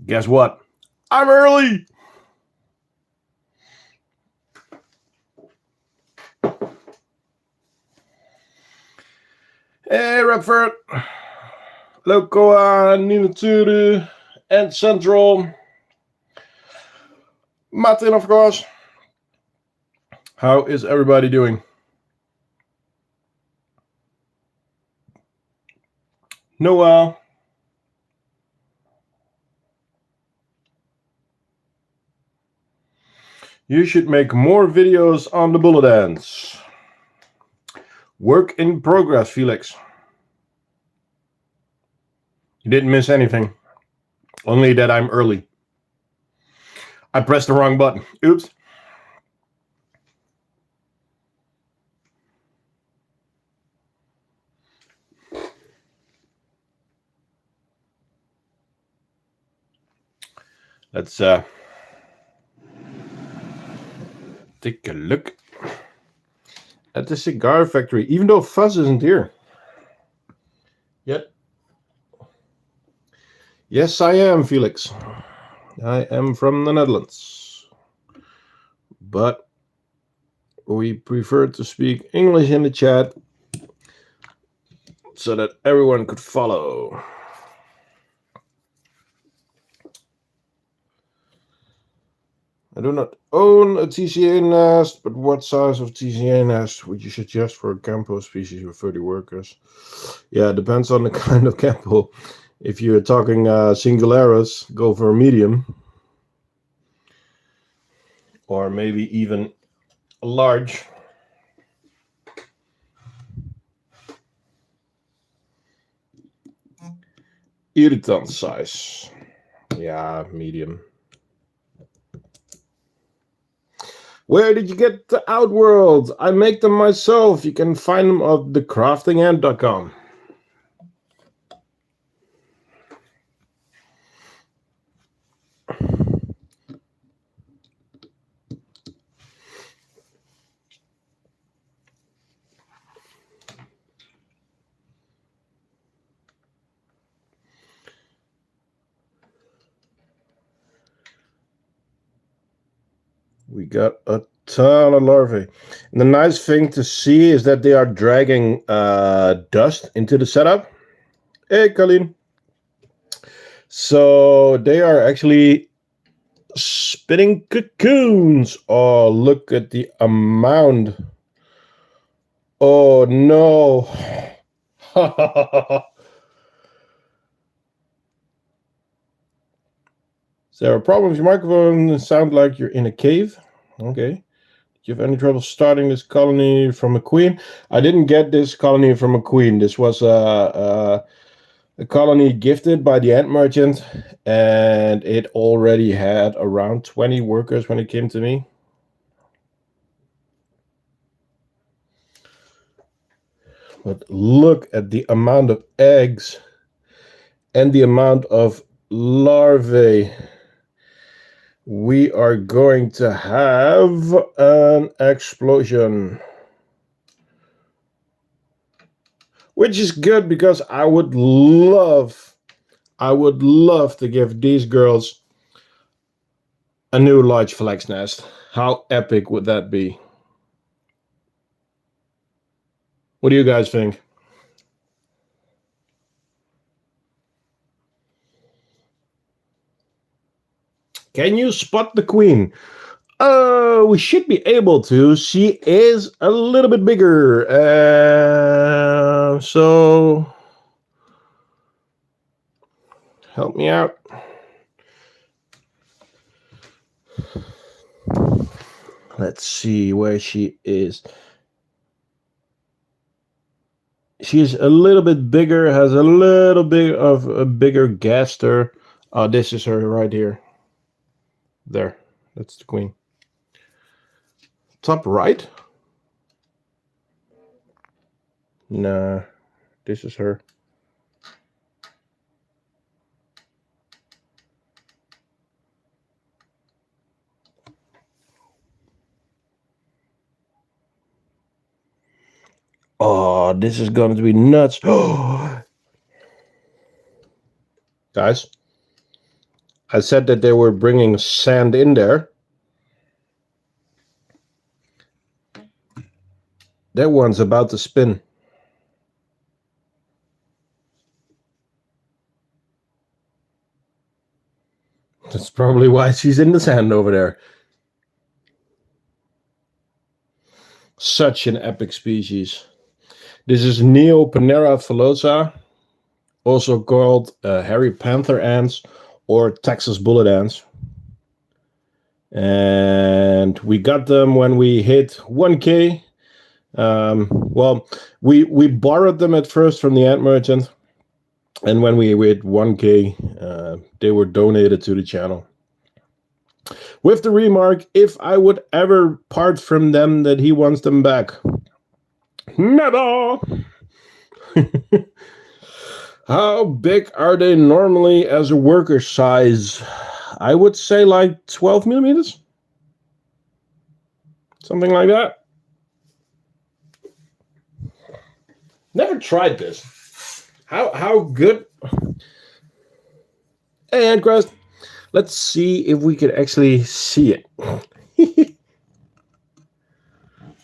Guess what? I'm early. Hey, Rockford. Loco, Ninature, and Central. Martin, of course. How is everybody doing? Noah. You should make more videos on the bullet ends. Work in progress, Felix. You didn't miss anything. Only that I'm early. I pressed the wrong button. Oops. Let's take a look at the cigar factory, even though Fuzz isn't here yet. Yes, I am, Felix. I am from the Netherlands. But we prefer to speak English in the chat so that everyone could follow. I do not own a TCA nest, but what size of TCA nest would you suggest for a campo species with 30 workers? Yeah, it depends on the kind of campo. If you're talking singularis, go for a medium. Or maybe even a large. Irritant size. Yeah, medium. Where did you get the Outworld? I make them myself. You can find them at thecraftingant.com. We got a ton of larvae. And the nice thing to see is that they are dragging dust into the setup. Hey, Colleen. So they are actually spinning cocoons. Oh, look at the amount. Oh, no. Is there a problem with your microphone? It sounds like you're in a cave. Okay. Do you have any trouble starting this colony from a queen? I didn't get this colony from a queen. This was a colony gifted by the ant merchant, and it already had around 20 workers when it came to me. But look at the amount of eggs and the amount of larvae. We are going to have an explosion. Which is good because I would love to give these girls a new large flex nest. How epic would that be? What do you guys think? Can you spot the queen? We should be able to. She is a little bit bigger. So help me out. Let's see where she is. She's a little bit bigger, has a little bit of a bigger gaster. This is her right here. There, that's the queen. Top right? Nah, this is her. Oh, this is going to be nuts. Guys, I said that they were bringing sand in there. That one's about to spin. That's probably why she's in the sand over there. Such an epic species. This is Neopanera phalosa, also called hairy panther ants or Texas bullet ants. And we got them when we hit 1K. Well, we borrowed them at first from the ant merchant. And when we hit 1K, they were donated to the channel. With the remark, if I would ever part from them, that he wants them back. Never! How big are they normally as a worker size? I would say like 12 millimeters. Something like that. Never tried this. How good? And crust. Let's see if we can actually see it.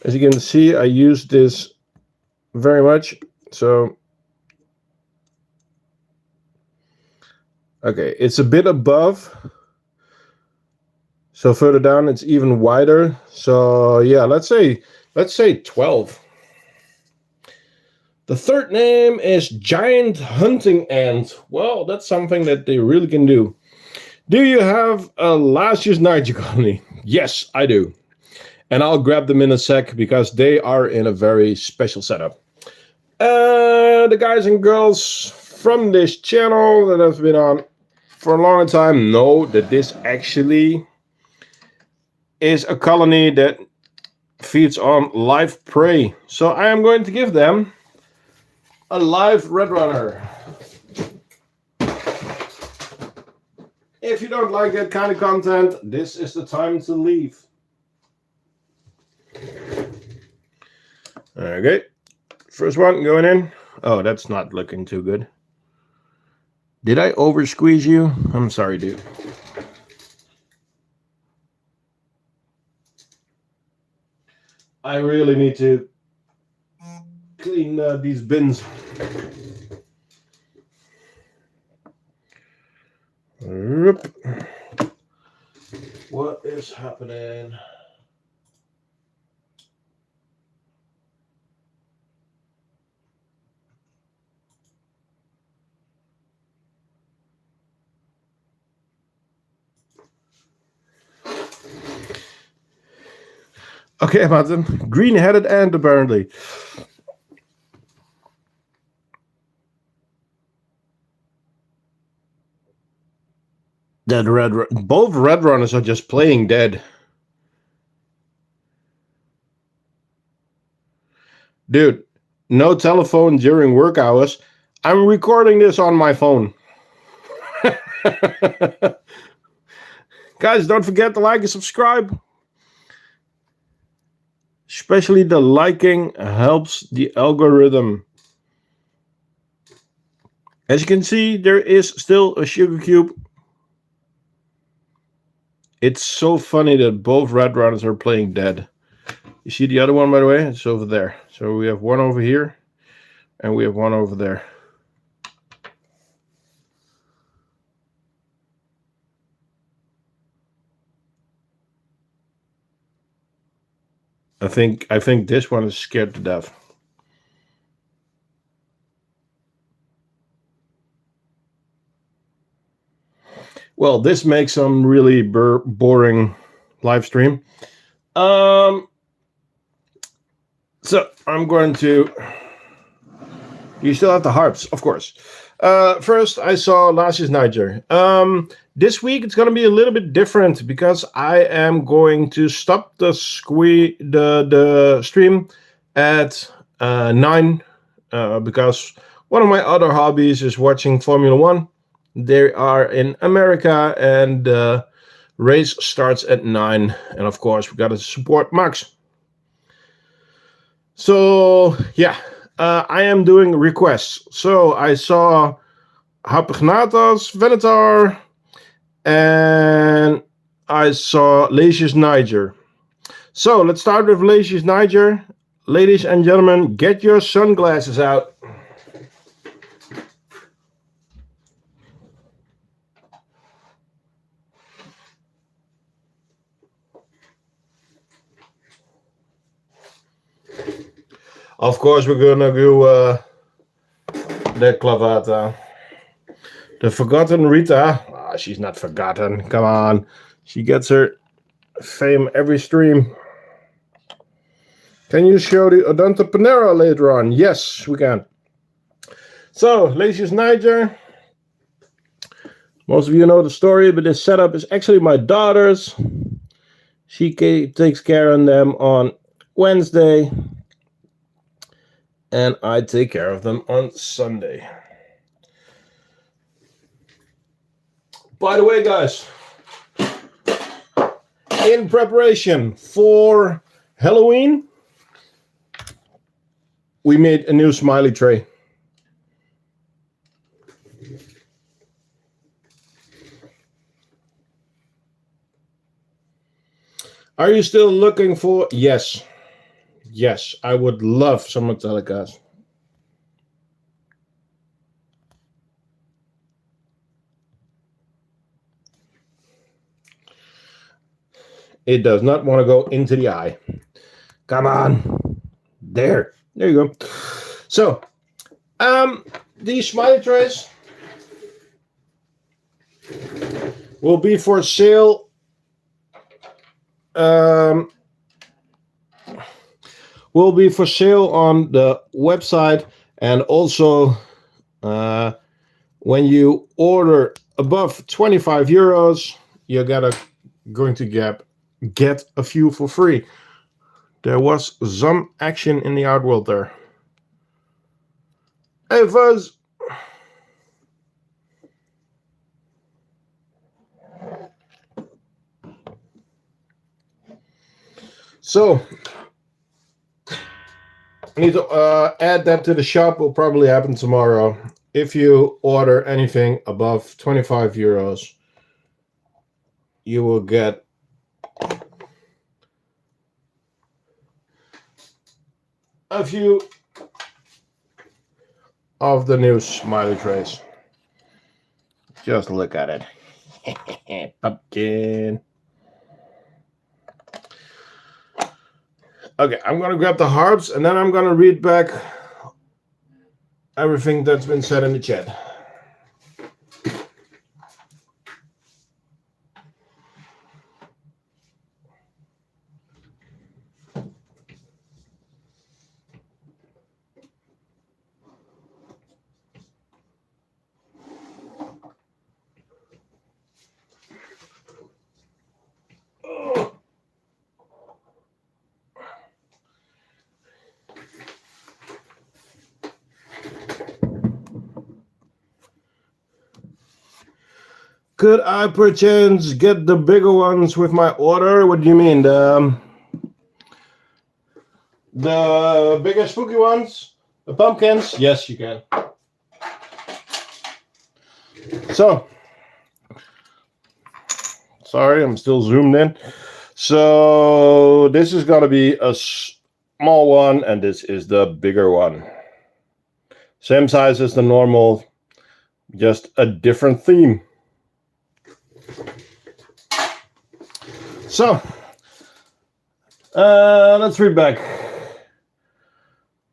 As you can see, I use this very much. So, okay, it's a bit above. So further down, it's even wider. So yeah, let's say 12. The third name is giant hunting ant. Well, that's something that they really can do. Do you have a last year's niger colony? Yes, I do. And I'll grab them in a sec because they are in a very special setup. The guys and girls from this channel that have been on for a long time know that this actually is a colony that feeds on live prey. So I am going to give them a live red runner. If you don't like that kind of content, this is the time to leave. Okay, first one going in. Oh, that's not looking too good. Did I over squeeze you? I'm sorry, dude. I really need to clean these bins. What is happening? Okay, Martin. Green-headed ant, apparently. Both red runners are just playing dead. Dude, no telephone during work hours. I'm recording this on my phone. Guys, don't forget to like and subscribe. Especially the liking helps the algorithm. As you can see, there is still a sugar cube. It's so funny that both red runners are playing dead. You see the other one, by the way? It's over there. So we have one over here, and we have one over there. I think this one is scared to death. Well, this makes some really boring live stream. So I'm going to. You still have the harps, of course. First, I saw last year's Niger. This week it's going to be a little bit different because I am going to stop the stream at 9 because one of my other hobbies is watching Formula 1. They are in America and the race starts at 9. And of course, we got to support Max. So, yeah, I am doing requests. So I saw Hapagnatas, Venator, And I saw Lasius Niger. So let's start with Lasius Niger. Ladies and gentlemen, get your sunglasses out. Of course, we're gonna do the Clavata. The Forgotten Rita. Oh, she's not forgotten. Come on. She gets her fame every stream. Can you show the Odonto Panera later on? Yes, we can. So, Lasius Niger. Most of you know the story, but this setup is actually my daughter's. She takes care of them on Wednesday, and I take care of them on Sunday. By the way, guys, in preparation for Halloween, we made a new smiley tray. Are you still looking for? Yes. Yes, I would love some Metallicas. It does not want to go into the eye. Come on. There you go. So, these smiley trays will be for sale. Will be for sale on the website, and also when you order above 25 euros, you're going to get a few for free. There was some action in the art world there. Hey, Fuzz. So, I need to add that to the shop. Will probably happen tomorrow. If you order anything above 25 euros, you will get a few of the new smiley trays. Just look at it. Pumpkin. Okay, I'm going to grab the harps, and then I'm going to read back everything that's been said in the chat. Could I perchance get the bigger ones with my order? What do you mean? The bigger spooky ones? The pumpkins? Yes, you can. So, sorry, I'm still zoomed in. So, this is going to be a small one, and this is the bigger one. Same size as the normal, just a different theme. So, let's read back.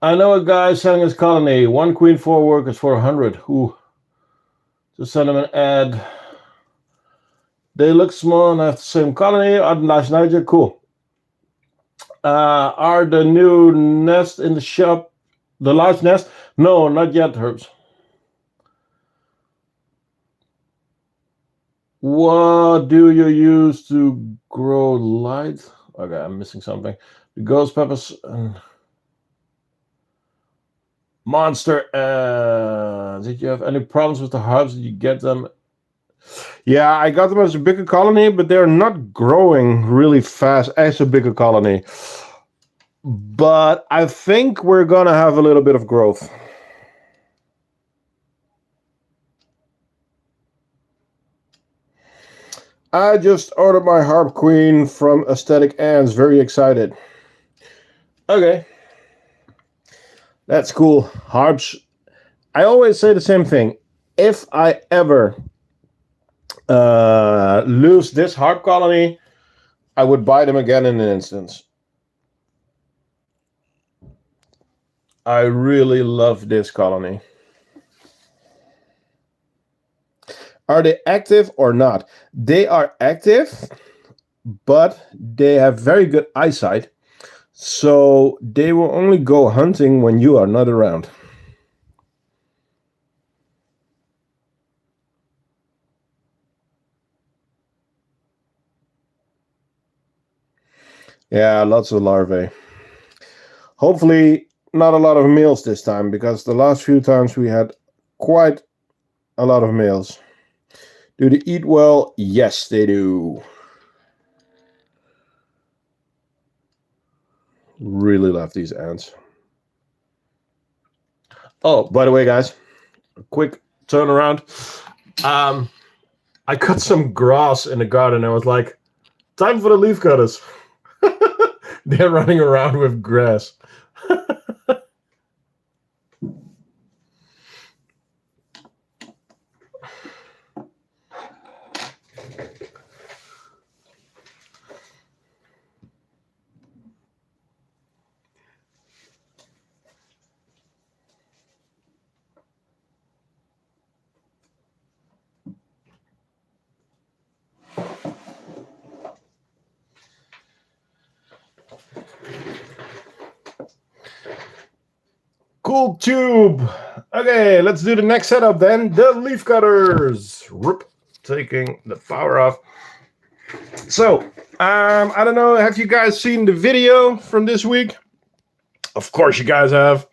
I know a guy selling his colony. 1 queen, 4 workers for 100. Ooh. Just send him an ad. They look small and have the same colony. Nice Niger, cool. Are the new nest in the shop the large nest? No, not yet, Herbs. What do you use to grow light? Okay, I'm missing something. The ghost peppers and monster. Did you have any problems with the herbs? Did you get them? Yeah, I got them as a bigger colony, but they're not growing really fast as a bigger colony. But I think we're gonna have a little bit of growth. I just ordered my Harp Queen from Aesthetic Ants. Very excited. Okay. That's cool. Harps. I always say the same thing. If I ever lose this harp colony, I would buy them again in an instant. I really love this colony. Are they active or not? They are active, but they have very good eyesight. So they will only go hunting when you are not around. Yeah, lots of larvae. Hopefully not a lot of males this time, because the last few times we had quite a lot of males. Do they eat well? Yes, they do. Really love these ants. Oh, by the way, guys, a quick turnaround. I cut some grass in the garden. I was like, time for the leaf cutters. They're running around with grass. Cool tube. Okay, let's do the next setup then. The leaf cutters. Rip, taking the power off. So, I don't know, have you guys seen the video from this week? Of course you guys have.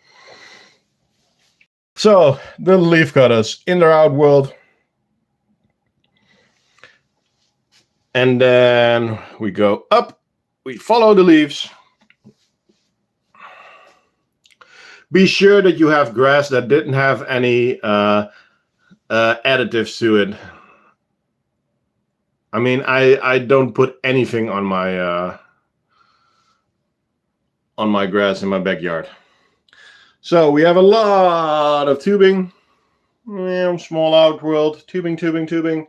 So, the leaf cutters in their outworld. And then we go up, we follow the leaves. Be sure that you have grass that didn't have any additives to it. I mean, I don't put anything on my grass in my backyard. So we have a lot of tubing. Small outworld. Tubing. Tubing.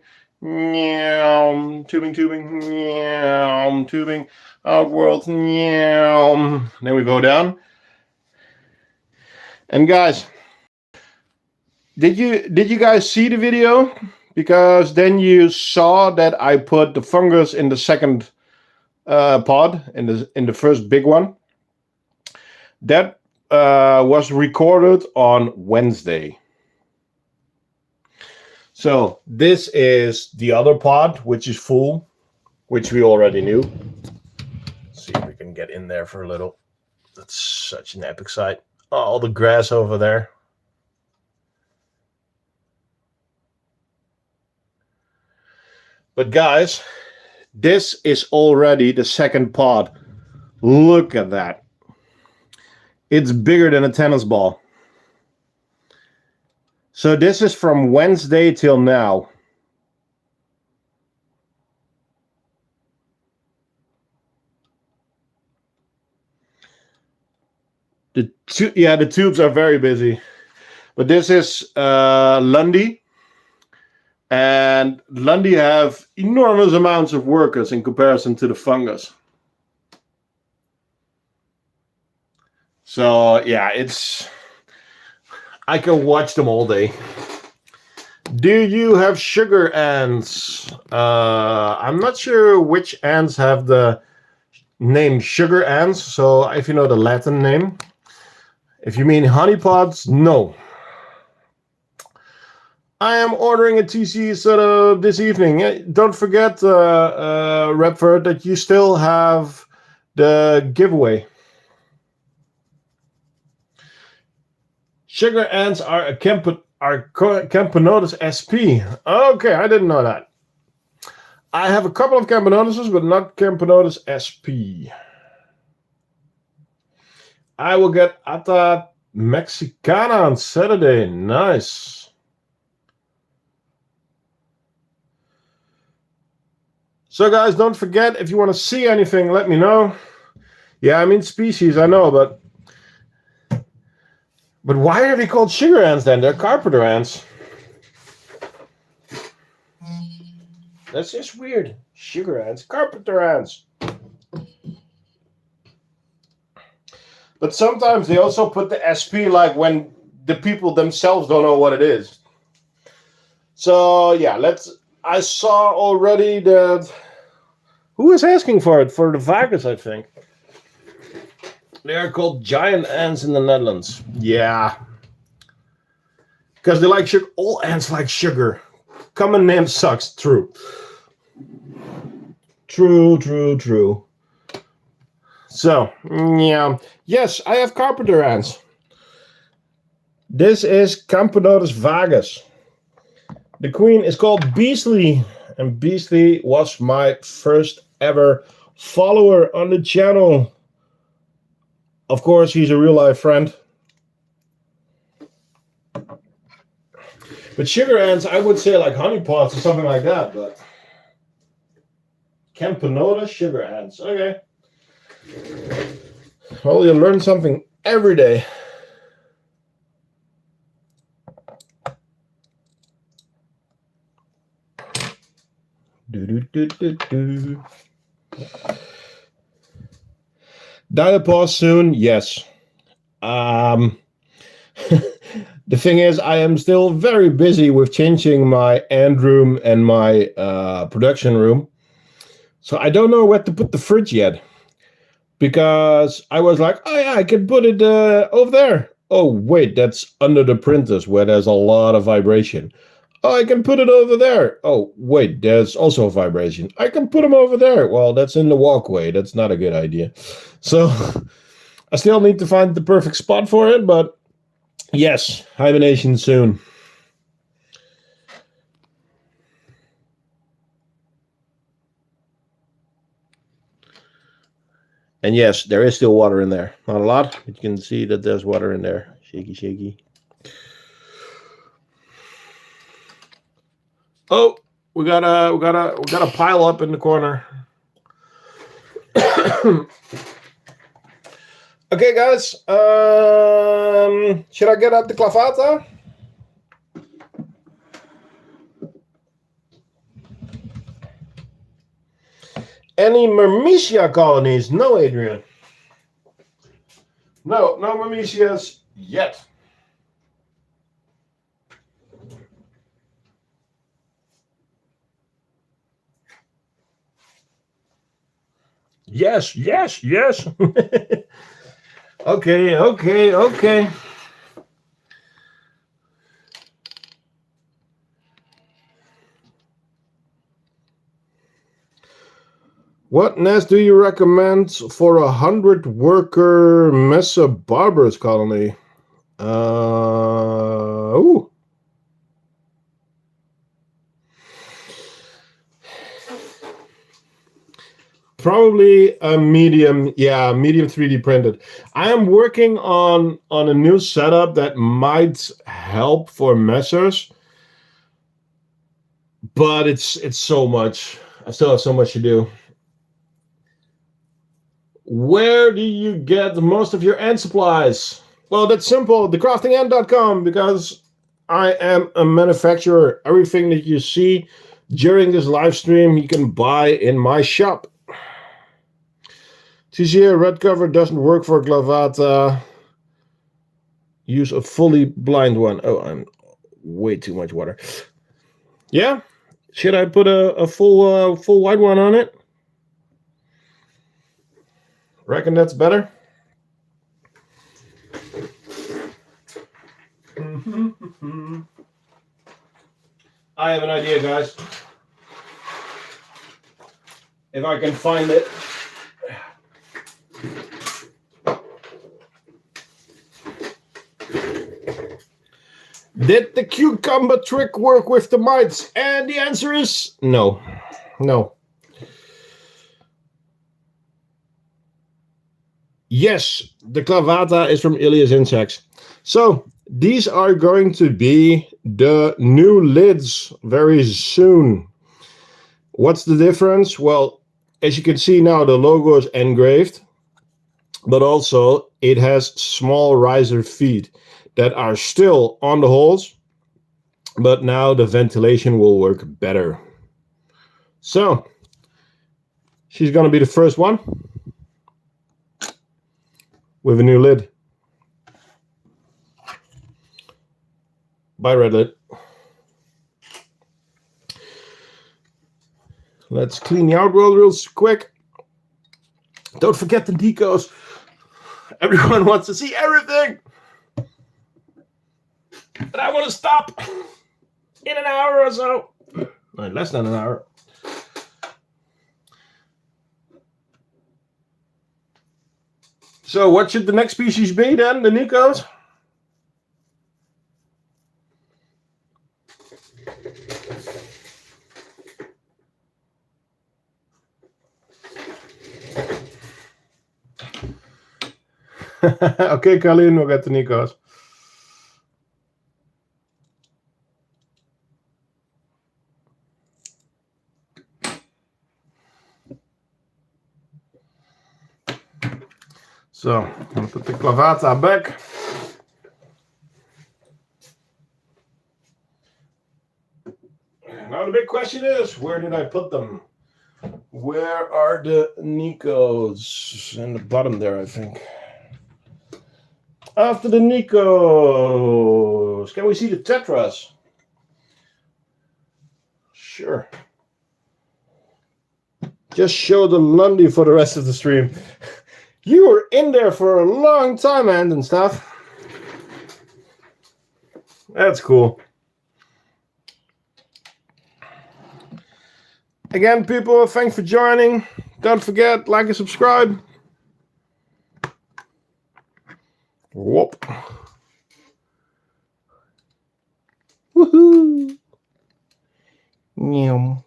Outworld. Then we go down. And guys, did you guys see the video? Because then you saw that I put the fungus in the second pod, in the first big one. That was recorded on Wednesday. So this is the other pod, which is full, which we already knew. Let's see if we can get in there for a little. That's such an epic sight. Oh, all the grass over there. But guys, this is already the second pod. Look at that. It's bigger than a tennis ball. So this is from Wednesday till now. The tubes are very busy. But this is Lundy. And Lundy have enormous amounts of workers in comparison to the fungus. So yeah, I can watch them all day. Do you have sugar ants? I'm not sure which ants have the name sugar ants. So if you know the Latin name. If you mean honeypots, no. I am ordering a TC setup this evening. Don't forget, Repford, that you still have the giveaway. Sugar ants are Camponotus SP. Okay, I didn't know that. I have a couple of Camponotuses, but not Camponotus SP. I will get Ata Mexicana on Saturday. Nice. So guys, don't forget, if you want to see anything, let me know. Yeah, I mean species, I know, but why are they called sugar ants then? They're carpenter ants. That's just weird. Sugar ants, carpenter ants. But sometimes they also put the SP like when the people themselves don't know what it is. So yeah, I saw already that. Who is asking for it? For the Vagus, I think. They are called giant ants in the Netherlands. Yeah. Because they like sugar. All ants like sugar. Common name sucks. True. True. So, yeah. Yes, I have carpenter ants. This is Camponotus vagus. The queen is called Beastly. And Beastly was my first ever follower on the channel. Of course, he's a real life friend. But sugar ants, I would say like honeypots or something like that. But Camponotus sugar ants. Okay. Well, you learn something every day. Diapause soon, yes. The thing is, I am still very busy with changing my end room and my production room. So I don't know where to put the fridge yet. Because I was like, oh yeah, I can put it over there. Oh wait, that's under the printers where there's a lot of vibration. Oh, I can put it over there. Oh wait, there's also vibration. I can put them over there. Well, that's in the walkway. That's not a good idea. So I still need to find the perfect spot for it, but yes, hibernation soon. And yes, there is still water in there. Not a lot, but you can see that there's water in there. Shaky. Oh, we got a pile up in the corner. Okay, guys. Should I get out the clavata? Any Myrmecia colonies? No, Adrian. No Myrmecias yet. Yes. Okay. What nest do you recommend for 100-worker Mesa Barbarous colony? Probably a medium 3D printed. I am working on a new setup that might help for messers, but it's so much. I still have so much to do. Where do you get most of your ant supplies? Well, that's simple. thecraftingant.com, because I am a manufacturer. Everything that you see during this live stream, you can buy in my shop. TCA red cover doesn't work for clavata. Use a fully blind one. Oh, I'm way too much water. Yeah? Should I put a full white one on it? Reckon that's better? I have an idea, guys. If I can find it. Did the cucumber trick work with the mites? And the answer is no. Yes, the clavata is from Ilias insects. So these are going to be the new lids very soon. What's the difference? Well, as you can see now, the logo is engraved, but also it has small riser feet that are still on the holes, but now the ventilation will work better. So she's going to be the first one with a new lid. Bye, red lid. Let's clean the outworld real quick. Don't forget the decos. Everyone wants to see everything. But I want to stop in an hour or so. No, less than an hour. So what should the next species be then, the Nikos? Okay, Colleen, we'll get the Nikos. So, I'm going to put the clavata back. Now the big question is, where did I put them? Where are the Nikos? In the bottom there, I think. After the Nikos, can we see the Tetras? Sure. Just show the Lundy for the rest of the stream. You were in there for a long time, and stuff. That's cool. Again, people, thanks for joining. Don't forget, like and subscribe. Whoop. Woohoo. Meow.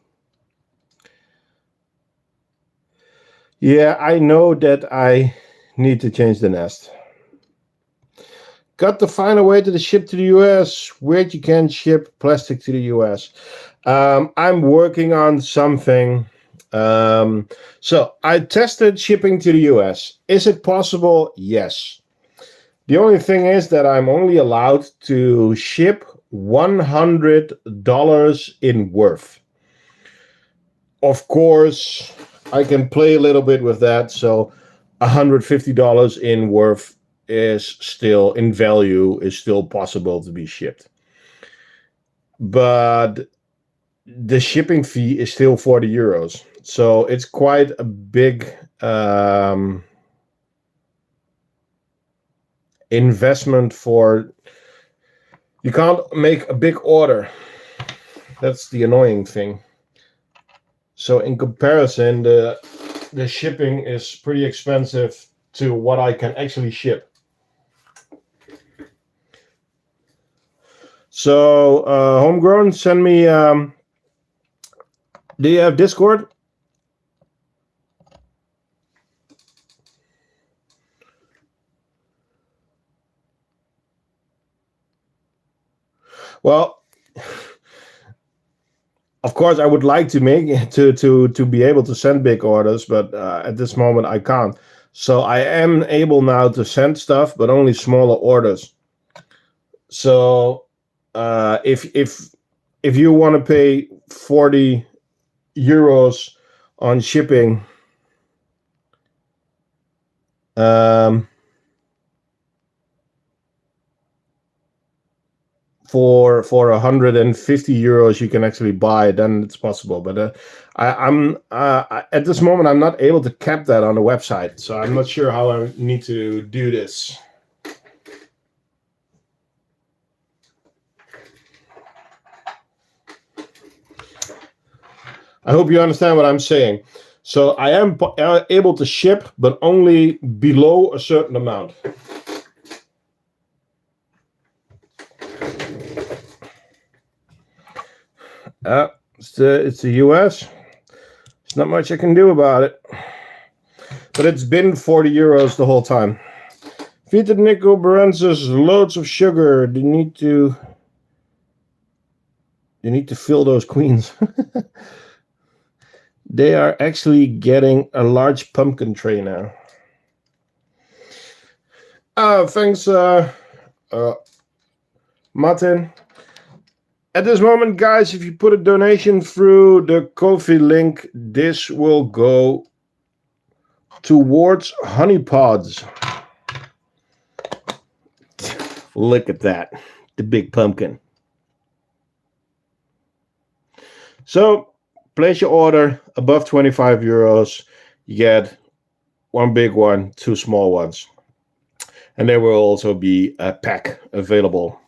Yeah, I know that I need to change the nest. Got to find a way to ship to the US where you can ship plastic to the US. I'm working on something. So I tested shipping to the US. Is it possible? Yes. The only thing is that I'm only allowed to ship $100 in worth. Of course, I can play a little bit with that. So $150 in worth is still, in value, is still possible to be shipped. But the shipping fee is still 40 euros. So it's quite a big investment for, you can't make a big order. That's the annoying thing. So in comparison, the shipping is pretty expensive to what I can actually ship. So Homegrown, send me, do you have Discord? Well, of course, I would like to make it to be able to send big orders, but at this moment I can't. So I am able now to send stuff, but only smaller orders. So if you want to pay 40 euros on shipping, for 150 euros you can actually buy, then it's possible. But I'm at this moment I'm not able to cap that on the website, so I'm not sure how I need to do this. I hope you understand what I'm saying. So I am able to ship, but only below a certain amount. It's the US. There's not much I can do about it. But it's been 40 euros the whole time. Vita Nico Berensis, loads of sugar. You need to fill those queens. they are actually getting a large pumpkin tray now. Thanks, Martin. At this moment, guys, if you put a donation through the Ko-fi link, this will go towards honey pods. Look at that, the big pumpkin. So, place your order above 25 euros. You get one big one, two small ones. And there will also be a pack available.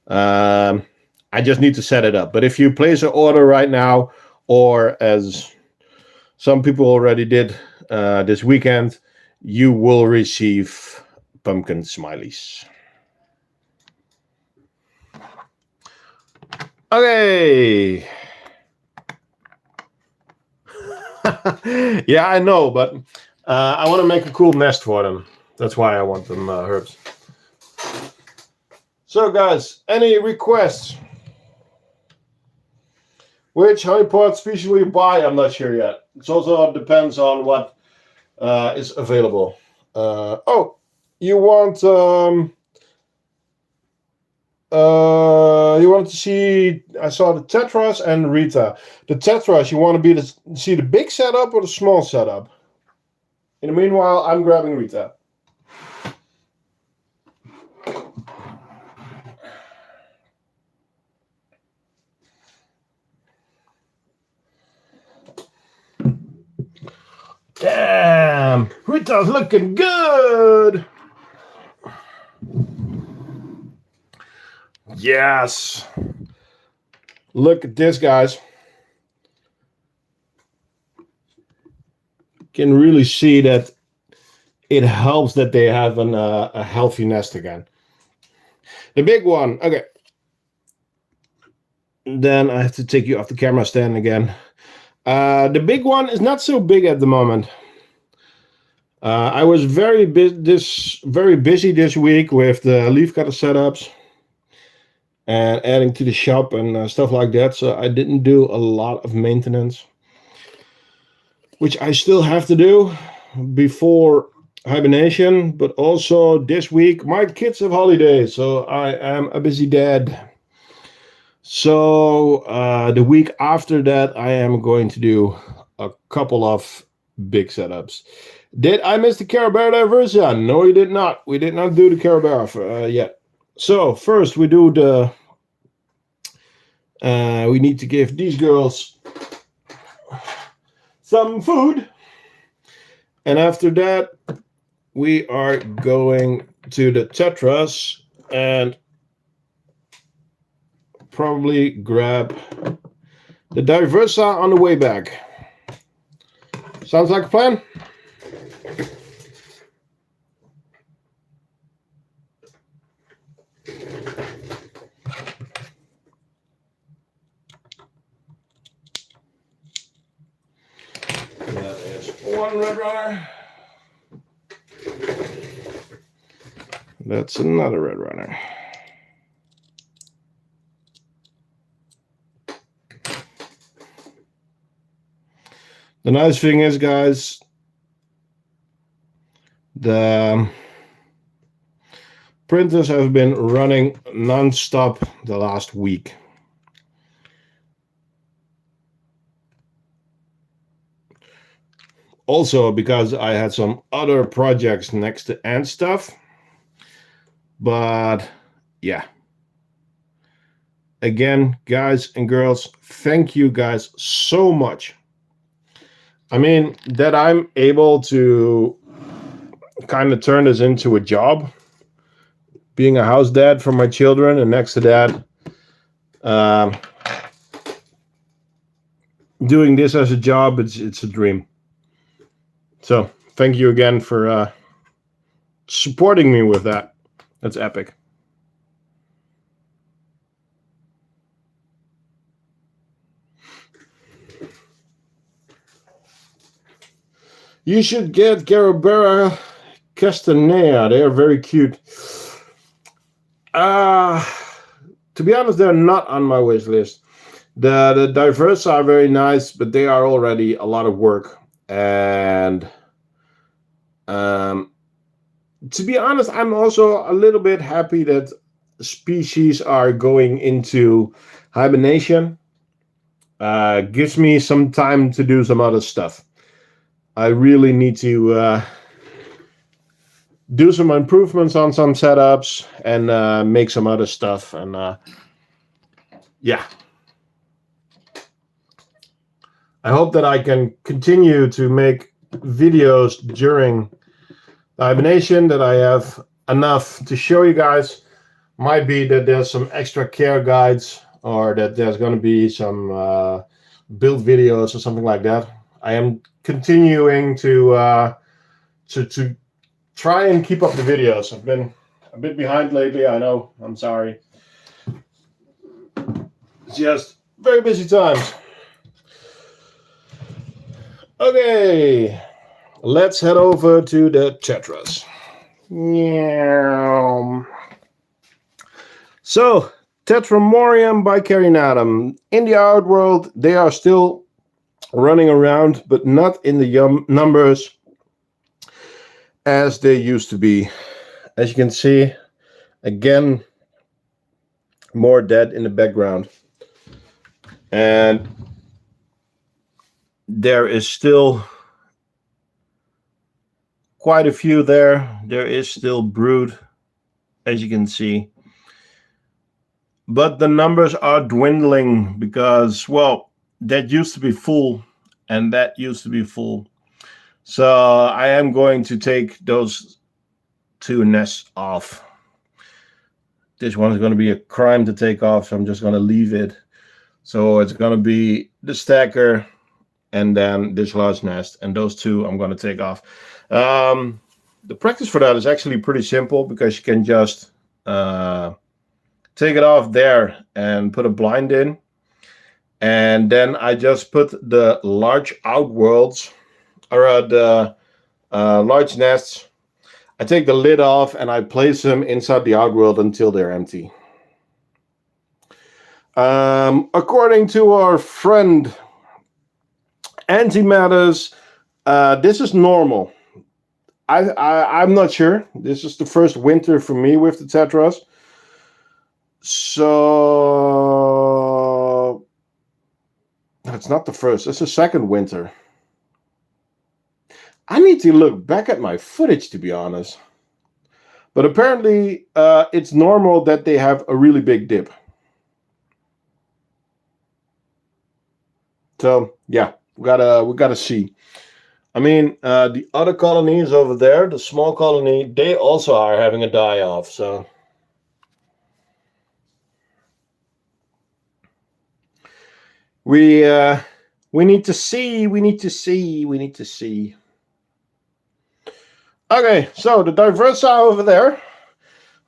I just need to set it up. But if you place an order right now, or as some people already did this weekend, you will receive pumpkin smileys. Okay. Yeah, I know, but I want to make a cool nest for them. That's why I want them herbs. So, guys, any requests? Which honeypot species will you buy? I'm not sure yet. It also depends on what is available. You want you want to see? I saw the Tetras and Rita. The Tetras, you want to see the big setup or the small setup? In the meanwhile, I'm grabbing Rita. Damn, Rita's looking good. Yes. Look at this, guys. Can really see that it helps that they have a healthy nest again. The big one, okay. Then I have to take you off the camera stand again. The big one is not so big at the moment. I was very busy this week with the leaf cutter setups and adding to the shop and stuff like that. So I didn't do a lot of maintenance, which I still have to do before hibernation. But also this week, my kids have holidays, so I am a busy dad. So the week after that, I am going to do a couple of big setups. Did I miss the Carabera Diversa? No, you did not. We did not do the Carabera yet. So first we do the... we need to give these girls some food. And after that, we are going to the Tetras and probably grab the Diversa on the way back. Sounds like a plan? That is one red runner. That's another red runner. The nice thing is, guys, the printers have been running non-stop the last week. Also because I had some other projects next to end stuff. But yeah. Again, guys and girls, thank you guys so much. I mean, that I'm able to kind of turn this into a job, being a house dad for my children, and next to that, doing this as a job, it's a dream. So thank you again for supporting me with that. That's epic. You should get Carabera Castanea. They are very cute. To be honest, they're not on my wish list. The diverse are very nice, but they are already a lot of work. And to be honest, I'm also a little bit happy that species are going into hibernation. Gives me some time to do some other stuff. I really need to do some improvements on some setups and make some other stuff. And yeah, I hope that I can continue to make videos during the hibernation, that I have enough to show you guys. Might be that there's some extra care guides, or that there's going to be some build videos or something like that. I am continuing to try and keep up the videos. I've been a bit behind lately, I know. I'm sorry. It's just very busy times. Okay, let's head over to the tetras. Yeah. So, Tetramorium bicarinatum. In the outworld, they are still running around, but not in the numbers as they used to be. As you can see, again, more dead in the background. And there is still quite a few there. There is still brood, as you can see. But the numbers are dwindling because, well, that used to be full and that used to be full. So I am going to take those two nests off. This one is going to be a crime to take off, so I'm just going to leave it. So it's going to be the stacker and then this large nest, and those two I'm going to take off. The practice for that is actually pretty simple, because you can just take it off there and put a blind in. And then I just put the large outworlds, or the large nests. I take the lid off and I place them inside the outworld until they're empty. According to our friend Antimatters, this is normal. I'm not sure. This is the first winter for me with the tetras. So it's not the first. It's the second winter. I need to look back at my footage, to be honest. But apparently, it's normal that they have a really big dip. So yeah, we gotta see. I mean, the other colonies over there, the small colony, they also are having a die off. So we need to see. We need to see. We need to see. Okay, so the diversa over there,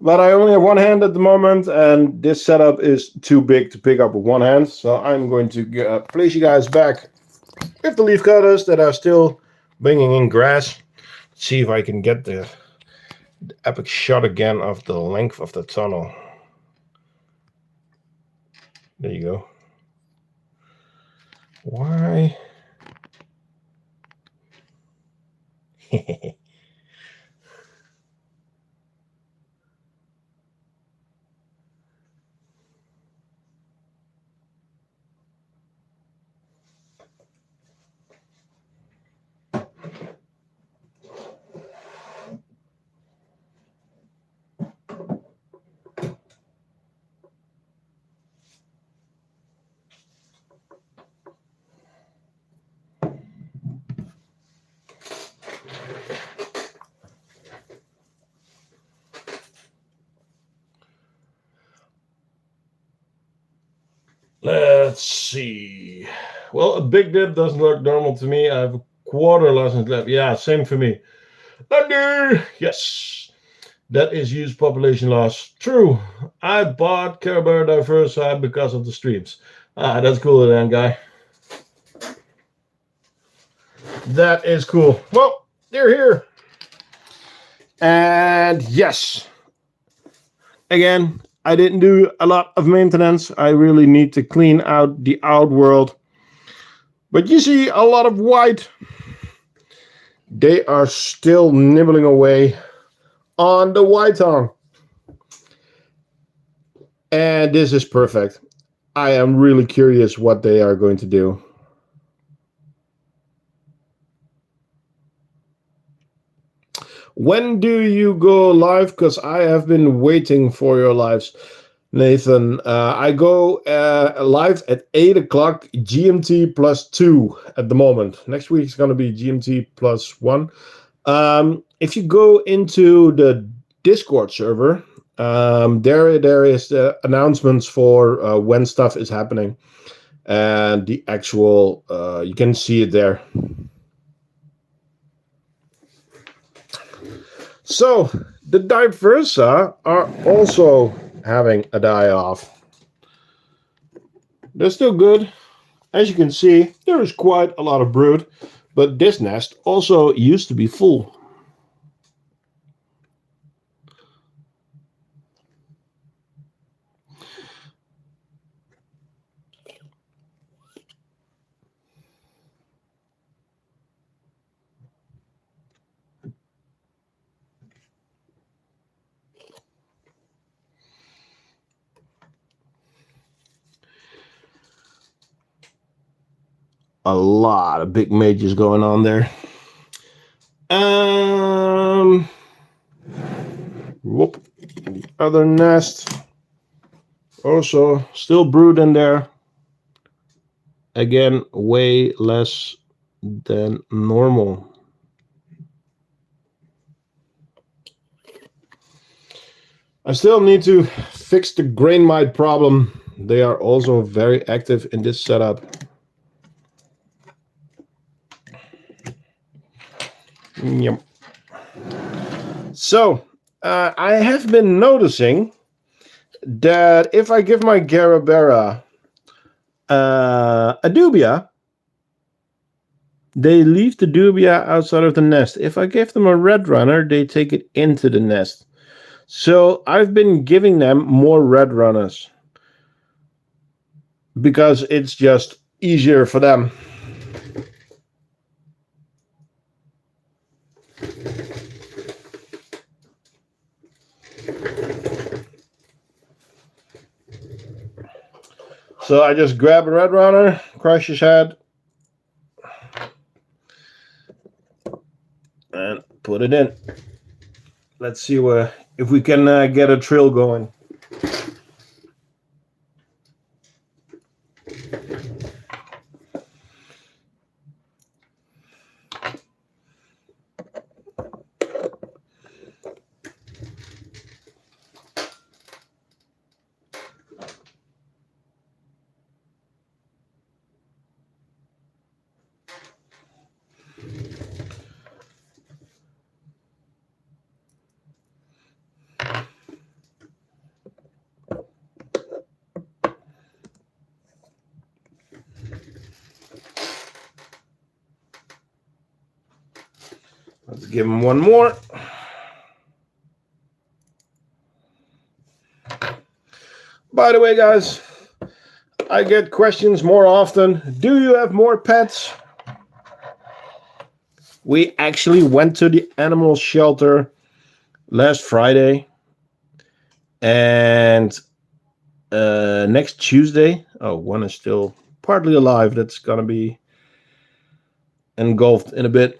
but I only have one hand at the moment, and this setup is too big to pick up with one hand. So I'm going to place you guys back with the leaf cutters that are still bringing in grass. Let's see if I can get the epic shot again of the length of the tunnel. There you go. Why? Let's see. Well, a big dip doesn't look normal to me. I have a quarter license left. Yeah, same for me. Thunder! Yes. That is used population loss. True. I bought Caribou Diversa because of the streams. Ah, that's cool then, guy. That is cool. Well, they're here. And yes. Again, I didn't do a lot of maintenance. I really need to clean out the outworld. But you see a lot of white. They are still nibbling away on the white tongue. And this is perfect. I am really curious what they are going to do. When do you go live? Because I have been waiting for your lives, Nathan. I go live at 8 o'clock GMT plus 2 at the moment. Next week is going to be GMT plus 1. If you go into the Discord server, there is the announcements for when stuff is happening. And the actual, you can see it there. So the Diversa are also having a die-off. They're still good. As you can see, there is quite a lot of brood, but this nest also used to be full. A lot of big majors going on there. Whoop. The other nest also still brood in there. Again, way less than normal. I still need to fix the grain mite problem. They are also very active in this setup. Yep. So, I have been noticing that if I give my Garabera a dubia, they leave the dubia outside of the nest. If I give them a red runner, they take it into the nest. So I've been giving them more red runners because it's just easier for them. So I just grab a red runner, crush his head, and put it in. Let's see if we can get a trill going. Let's give him one more. By the way, guys, I get questions more often. Do you have more pets? We actually went to the animal shelter last Friday. And next Tuesday, one is still partly alive. That's going to be engulfed in a bit.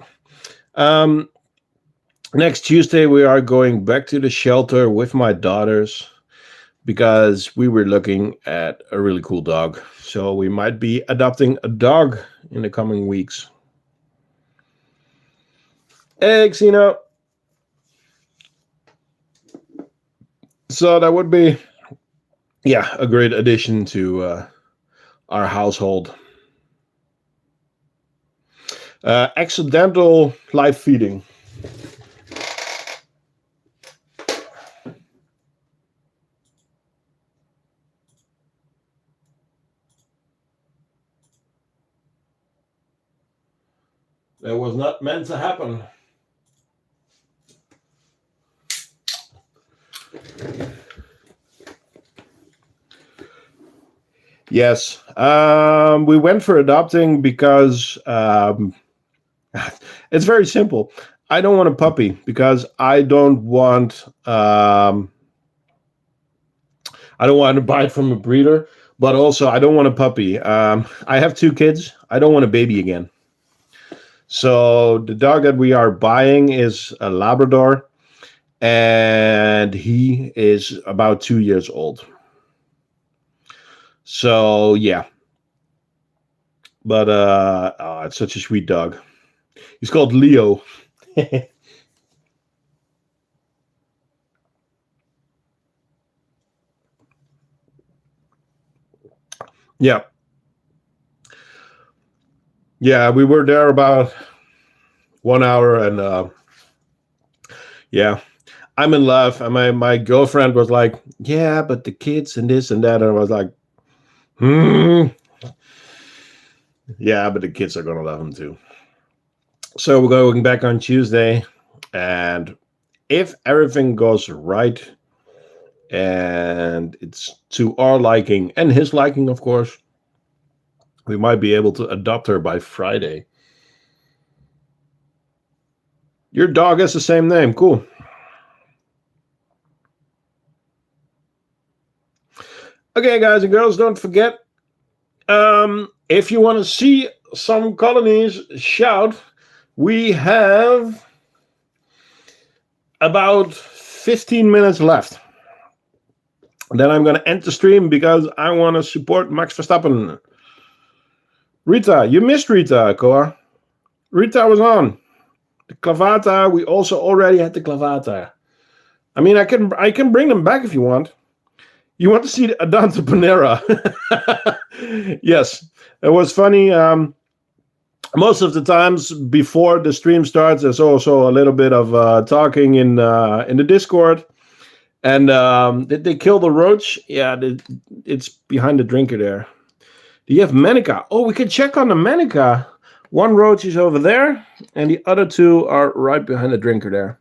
Next Tuesday, we are going back to the shelter with my daughters because we were looking at a really cool dog. So we might be adopting a dog in the coming weeks. Hey, Xeno. So that would be, a great addition to our household. Accidental live feeding. That was not meant to happen. Yes. We went for adopting because it's very simple. I don't want a puppy because I don't want to buy it from a breeder, but also I don't want a puppy. I have 2 kids. I don't want a baby again. So the dog that we are buying is a Labrador, and he is about 2 years old. So yeah, but it's such a sweet dog. He's called Leo. Yeah, yeah. We were there about 1 hour, and yeah, I'm in love. And my girlfriend was like, "Yeah, but the kids and this and that," and I was like, "Hmm, yeah, but the kids are gonna love him too." So we're going back on Tuesday, and if everything goes right and it's to our liking and his liking, of course, we might be able to adopt her by Friday. Your dog has the same name. Cool. Okay, guys and girls, don't forget, if you want to see some colonies, shout. We have about 15 minutes left. Then I'm going to end the stream because I want to support Max Verstappen. Rita, you missed Rita, Koa. Rita was on. The Clavata, we also already had the Clavata. I mean, I can bring them back if you want. You want to see Adante Panera? Yes, it was funny. Most of the times before the stream starts, there's also a little bit of talking in the Discord. And did they kill the roach? Yeah, it's behind the drinker there. Do you have Manica? Oh, we can check on the Manica. One roach is over there, and the other 2 are right behind the drinker there.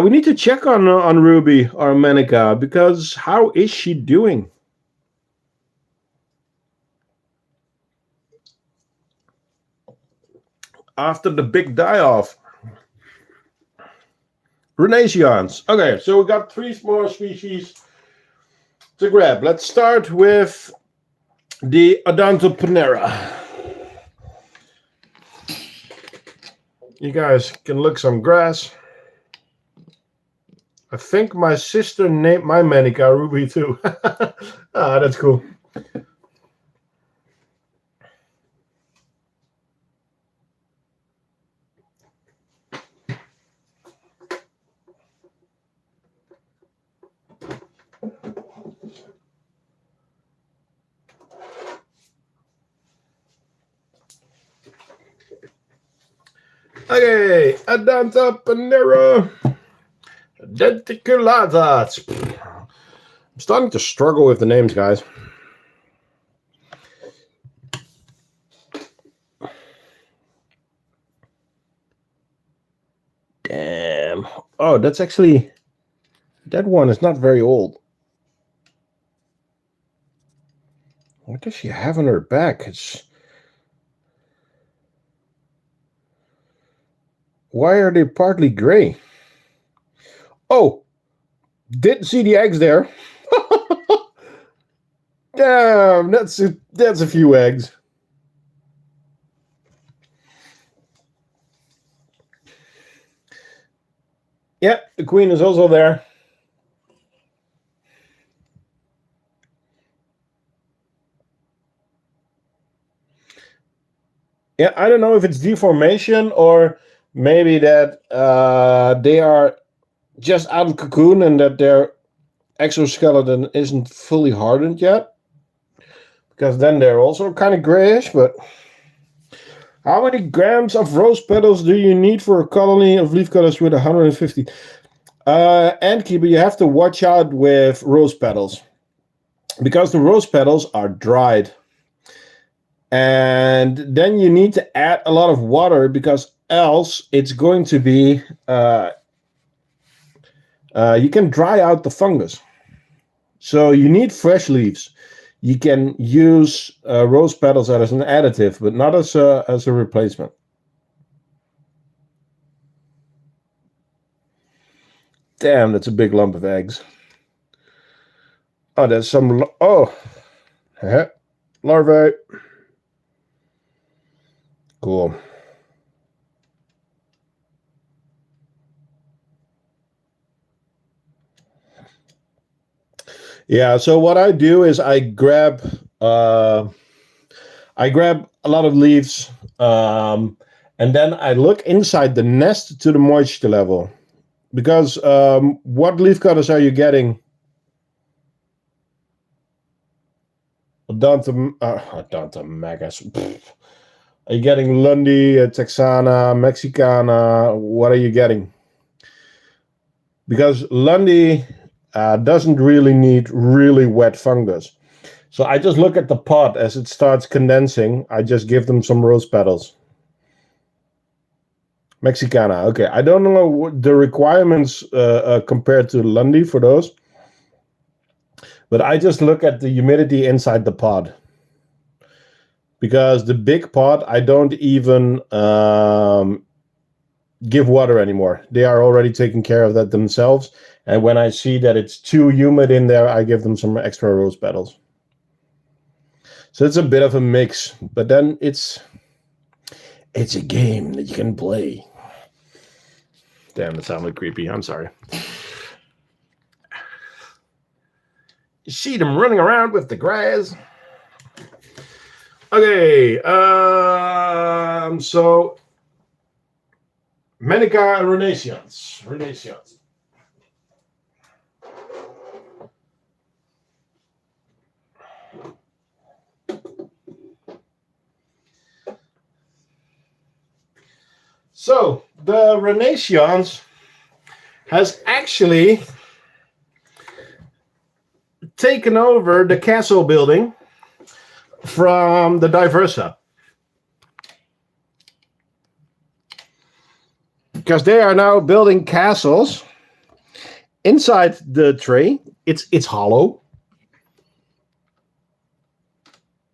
We need to check on Ruby or Manica, because how is she doing? After the big die-off. Renaissance. Okay, so we got 3 more species to grab. Let's start with the Adante Panera. You guys can look some grass. I think my sister named my Manica Ruby too. That's cool. Okay, Adante Panera. Denticulata. I'm starting to struggle with the names, guys. Damn. Oh, that's actually... That one is not very old. What does she have on her back? Why are they partly gray? Oh, didn't see the eggs there. Damn, that's a few eggs. Yeah, the queen is also there. Yeah, I don't know if it's deformation or maybe that they are just out of cocoon and that their exoskeleton isn't fully hardened yet. Because then they're also kind of grayish, but how many grams of rose petals do you need for a colony of leaf cutters with 150? Antkeeper, you have to watch out with rose petals because the rose petals are dried. And then you need to add a lot of water because else it's going to be, you can dry out the fungus. So you need fresh leaves. you can use rose petals as an additive, but not as a replacement. Damn, that's a big lump of eggs. Oh, there's some. Larvae. Cool. Yeah, so what I do is I grab a lot of leaves, and then I look inside the nest to the moisture level. Because what leaf cutters are you getting? Odontomagus. Are you getting Lundy, Texana, Mexicana? What are you getting? Because Lundy doesn't really need really wet fungus. So I just look at the pot as it starts condensing. I just give them some rose petals. Mexicana. Okay, I don't know what the requirements compared to Lundy for those. But I just look at the humidity inside the pod. Because the big pod, I don't even give water anymore. They are already taking care of that themselves. And when I see that it's too humid in there, I give them some extra rose petals. So it's a bit of a mix. But then it's a game that you can play. Damn, that sounded creepy. I'm sorry. You see them running around with the grass. Okay, so Manica and Renaissance. So the Renaissance has actually taken over the castle building from the Diversa. Because they are now building castles inside the tray. It's hollow.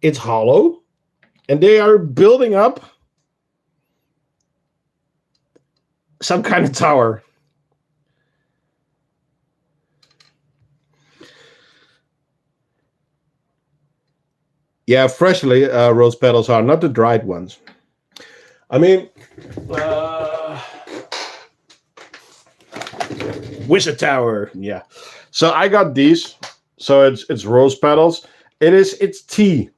It's hollow. And they are building up some kind of tower. Yeah, freshly rose petals are, not the dried ones. I mean, Wizard Tower. Yeah. So I got these. So it's rose petals. It's tea.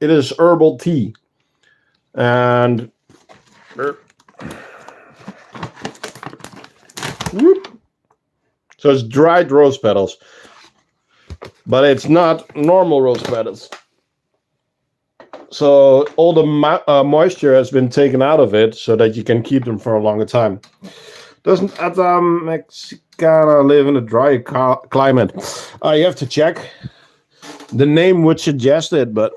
It is herbal tea. And so it's dried rose petals. But it's not normal rose petals. So all the moisture has been taken out of it so that you can keep them for a longer time. Doesn't Mexicana live in a dry climate? You have to check. The name would suggest it, but...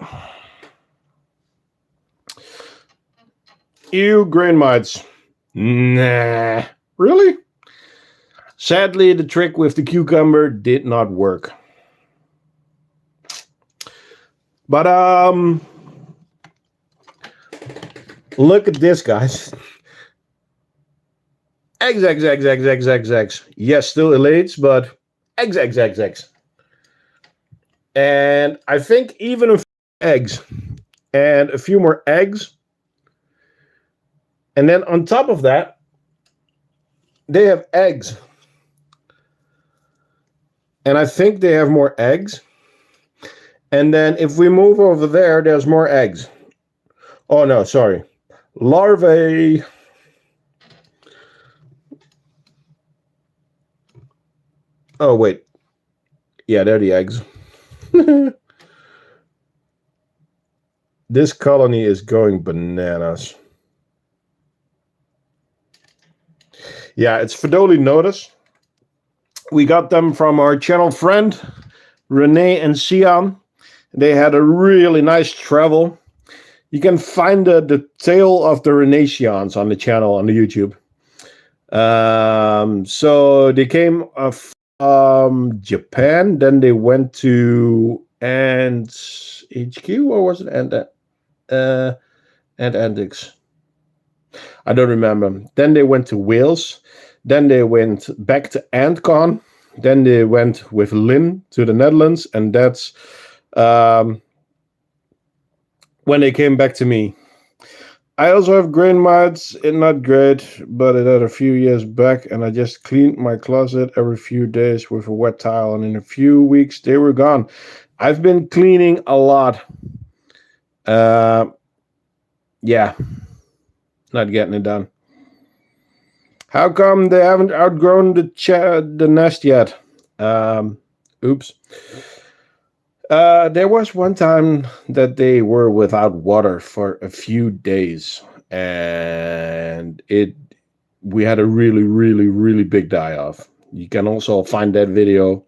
Ew, grain mites. Nah. Really? Sadly, the trick with the cucumber did not work. But, look at this, guys. Eggs. Yes, still elates, but eggs. And I think even a few eggs and a few more eggs. And then on top of that, they have eggs. And I think they have more eggs. And then if we move over there, there's more eggs. Oh, no, sorry. Larvae. Oh, wait. Yeah, they're the eggs. This colony is going bananas. Yeah, it's Fedoli Notus. We got them from our channel friend, Renee and Sian. They had a really nice travel. You can find the tale of the Renaissance on the channel on the YouTube. So they came from Japan, then they went to and HQ, or was it and Antics? I don't remember. Then they went to Wales. Then they went back to AntCon. Then they went with Lynn to the Netherlands, and that's when they came back to me. I also have grain mites. It's not great, but it had a few years back, and I just cleaned my closet every few days with a wet towel, and in a few weeks they were gone. I've been cleaning a lot. Yeah, not getting it done. How come they haven't outgrown the nest yet? Oops. There was one time that they were without water for a few days, and we had a really, really, really big die-off. You can also find that video.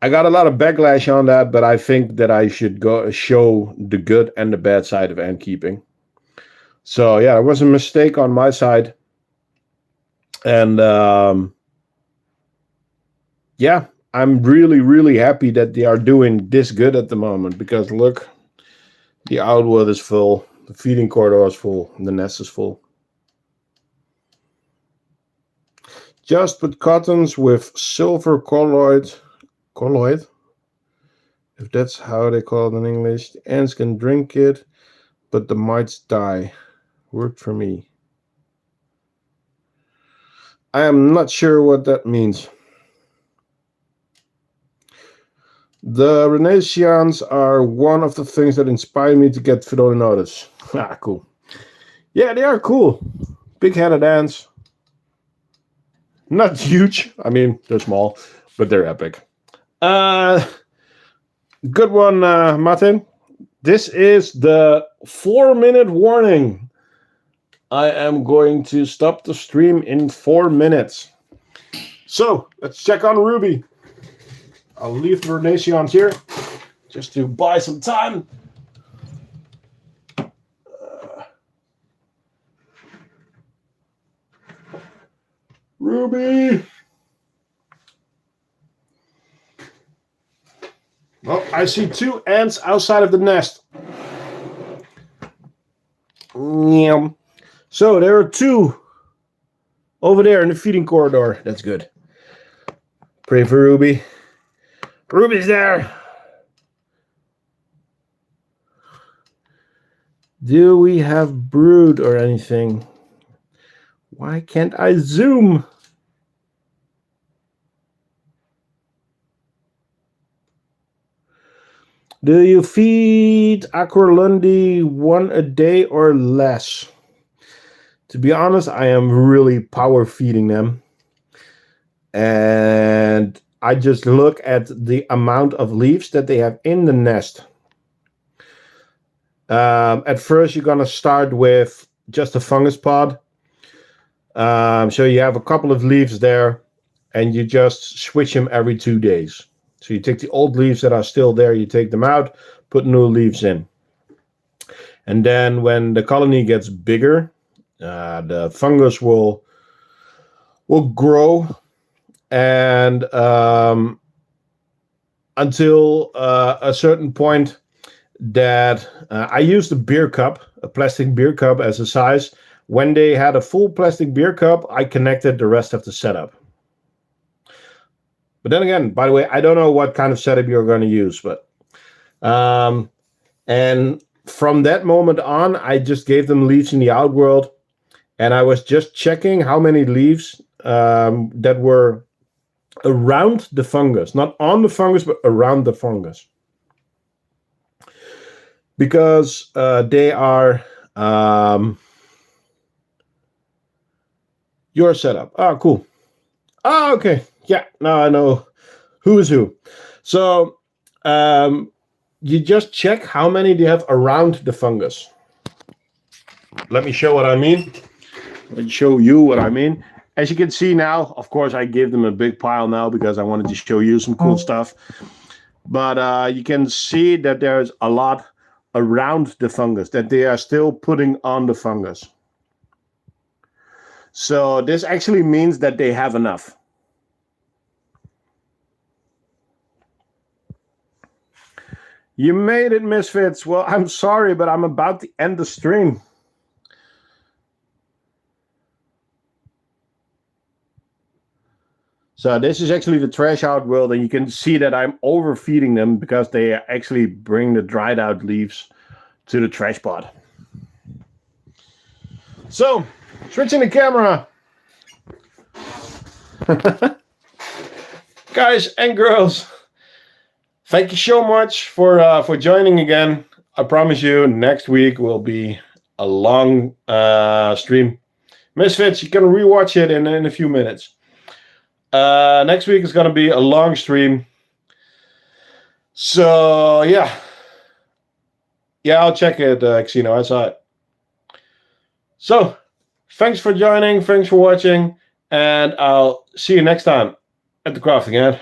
I got a lot of backlash on that, but I think that I should go show the good and the bad side of ant keeping. So yeah, it was a mistake on my side, and yeah, I'm really, really happy that they are doing this good at the moment, because look, the outwood is full, the feeding corridor is full, and the nest is full. Just put cottons with silver colloid, if that's how they call it in English. The ants can drink it, but the mites die. Worked for me. I am not sure what that means. The Renaissance are one of the things that inspire me to get Philodontis. Ah, cool. Yeah, they are cool. Big-headed ants. Not huge. I mean, they're small, but they're epic. Good one, Martin. This is the 4-minute warning. I am going to stop the stream in 4 minutes. So, let's check on Ruby. I'll leave the Renaissance here just to buy some time. Ruby! Well, I see 2 ants outside of the nest. So there are 2 over there in the feeding corridor. That's good. Pray for Ruby. Ruby's there. Do we have brood or anything? Why can't I zoom? Do you feed Aqualundi 1 a day or less? To be honest, I am really power feeding them. And I just look at the amount of leaves that they have in the nest. At first, you're going to start with just a fungus pod. So you have a couple of leaves there, and you just switch them every 2 days. So you take the old leaves that are still there, you take them out, put new leaves in. And then when the colony gets bigger, the fungus will grow, and until a certain point that I used a plastic beer cup as a size. When they had a full plastic beer cup, I connected the rest of the setup. But then again, by the way, I don't know what kind of setup you're going to use, but and from that moment on, I just gave them leaves in the outworld, and I was just checking how many leaves that were around the fungus, not on the fungus, but around the fungus, because they are your setup. Oh, cool. Oh, okay. Yeah, now I know who is who. So you just check how many do you have around the fungus. Let me show what I mean. Let me show you what I mean. As you can see now, of course, I gave them a big pile now because I wanted to show you some cool stuff. But you can see that there's a lot around the fungus that they are still putting on the fungus. So this actually means that they have enough. You made it, Misfits. Well, I'm sorry, but I'm about to end the stream. So this is actually the trash out world, and you can see that I'm overfeeding them because they actually bring the dried out leaves to the trash pot. So, switching the camera. Guys and girls, thank you so much for joining again. I promise you next week will be a long stream. Misfits, you can rewatch it in a few minutes. Next week is going to be a long stream. So, yeah. Yeah, I'll check it, Xeno. I saw it. So, thanks for joining. Thanks for watching. And I'll see you next time at the crafting end.